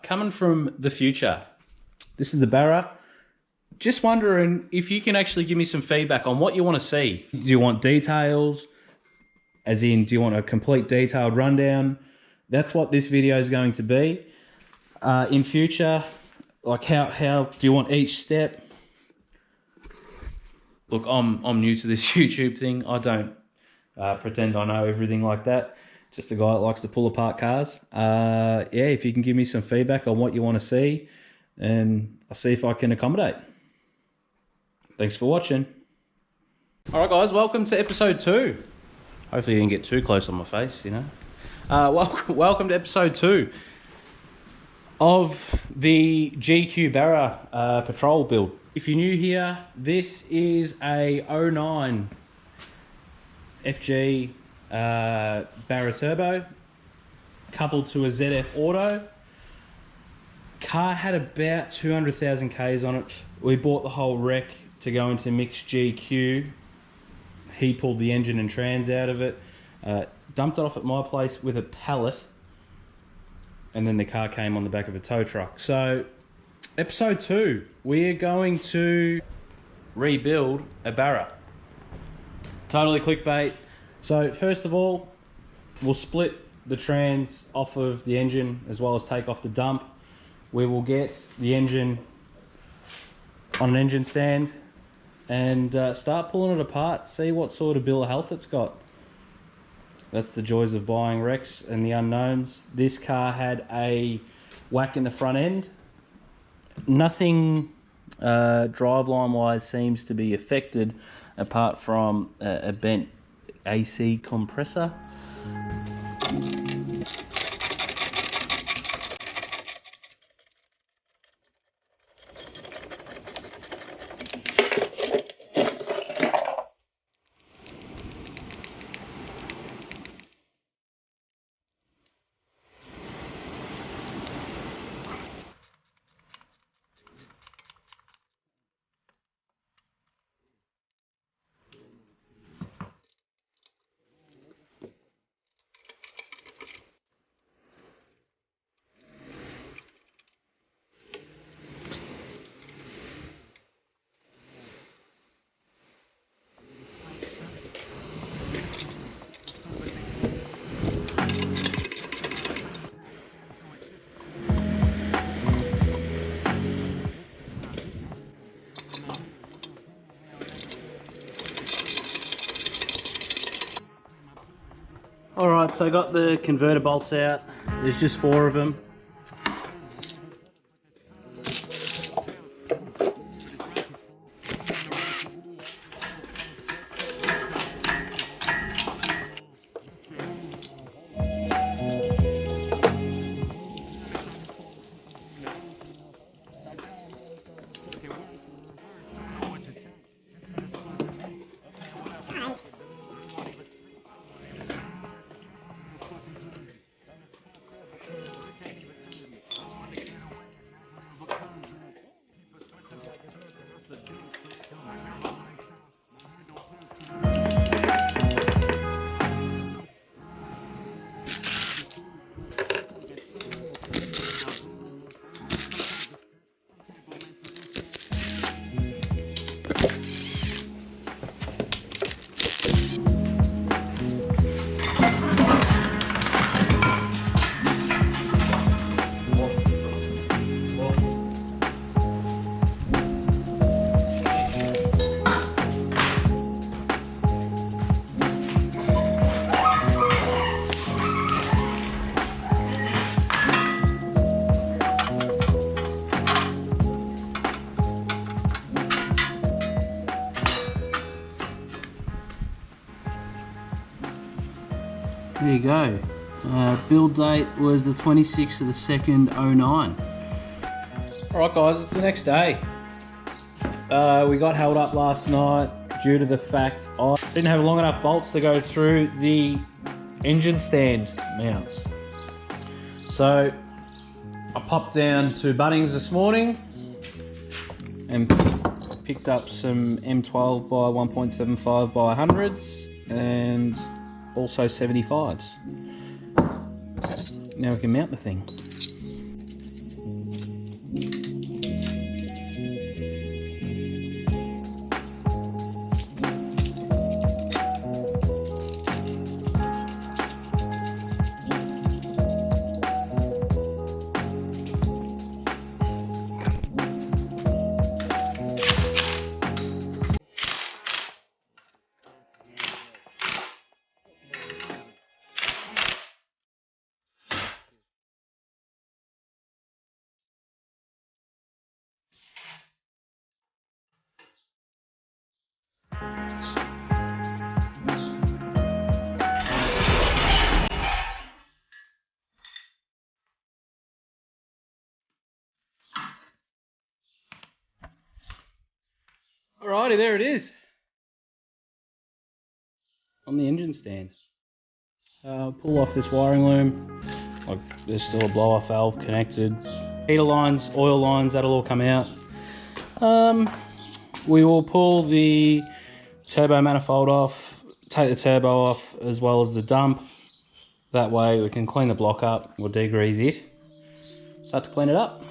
coming from the future. This is the Barra. Just wondering if you can actually give me some feedback on what you want to see. Do you want details? As in, do you want a complete detailed rundown? That's what this video is going to be. In future, like how do you want each step? Look, I'm new to this YouTube thing. I don't pretend I know everything like that. Just a guy that likes to pull apart cars. Yeah, if you can give me some feedback on what you want to see, and I'll see if I can accommodate. Thanks for watching. All right, guys, welcome to episode 2. Hopefully you didn't get too close on my face, you know. Welcome to episode 2 of the GQ Barra Patrol build. If you're new here, this is a 09 FG Barra Turbo coupled to a ZF Auto. Car had about 200,000 Ks on it. We bought the whole wreck to go into mixed GQ. He pulled the engine and trans out of it, dumped it off at my place with a pallet, and then the car came on the back of a tow truck. So episode 2, we're going to rebuild a Barra. Totally clickbait. So first of all, we'll split the trans off of the engine as well as take off the dump. We will get the engine on an engine stand and start pulling it apart, see what sort of bill of health it's got. That's the joys of buying wrecks and the unknowns. This car had a whack in the front end. Nothing driveline wise seems to be affected apart from a bent AC compressor. Alright, so I got the converter bolts out. There's just 4 of them. There you go. Build date was the 26th of the 2nd, 09. Alright guys, it's the next day. We got held up last night due to the fact I didn't have long enough bolts to go through the engine stand mounts. So I popped down to Bunnings this morning and picked up some M12 by 1.75 by 100s and also 75s. Now we can mount the thing. Alrighty, there it is. On the engine stand. Pull off this wiring loom. Like, there's still a blow off valve connected. Heater lines, oil lines, that'll all come out. We will pull the turbo manifold off, take the turbo off as well as the dump. That way we can clean the block up, we'll degrease it. Start to clean it up.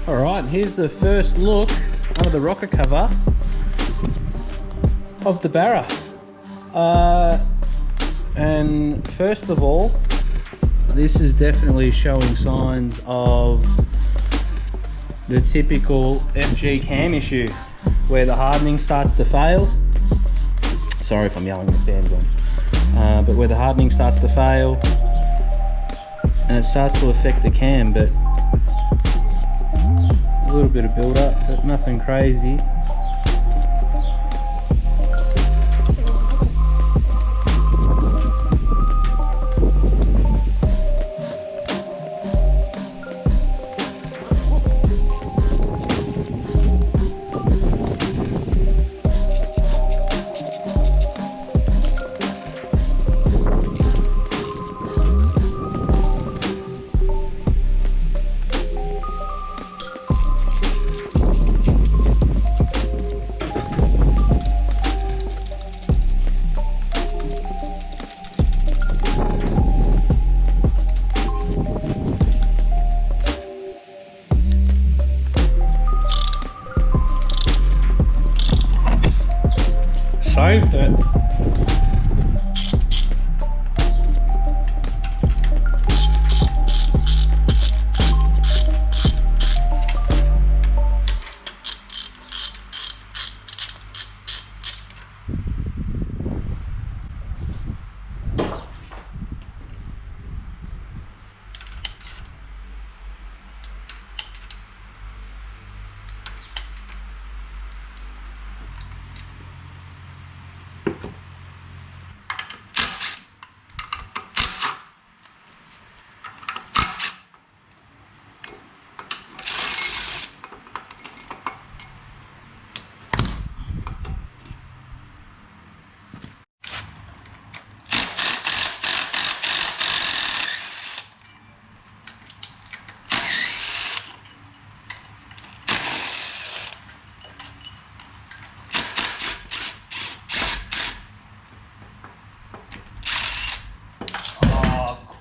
Alright, here's the first look under the rocker cover of the Barra. And first of all, this is definitely showing signs of the typical FG cam issue, where the hardening starts to fail. Sorry if I'm yelling, the fan's on. But where the hardening starts to fail and it starts to affect the cam, but a little bit of build up, but nothing crazy.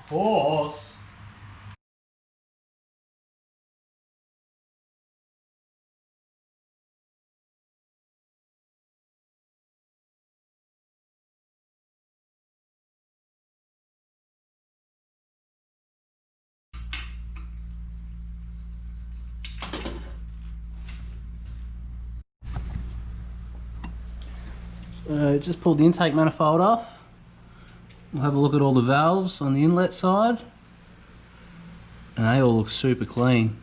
Horse. Just pulled the intake manifold off. We'll have a look at all the valves on the inlet side. And they all look super clean.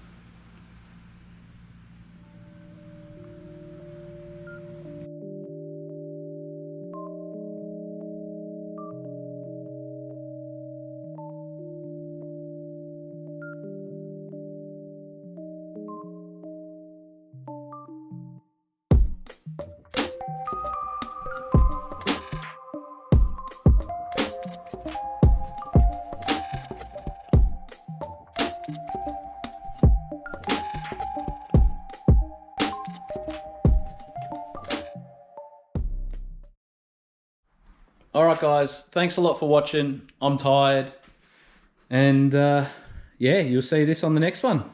Alright guys, thanks a lot for watching. I'm tired. And yeah, you'll see this on the next one.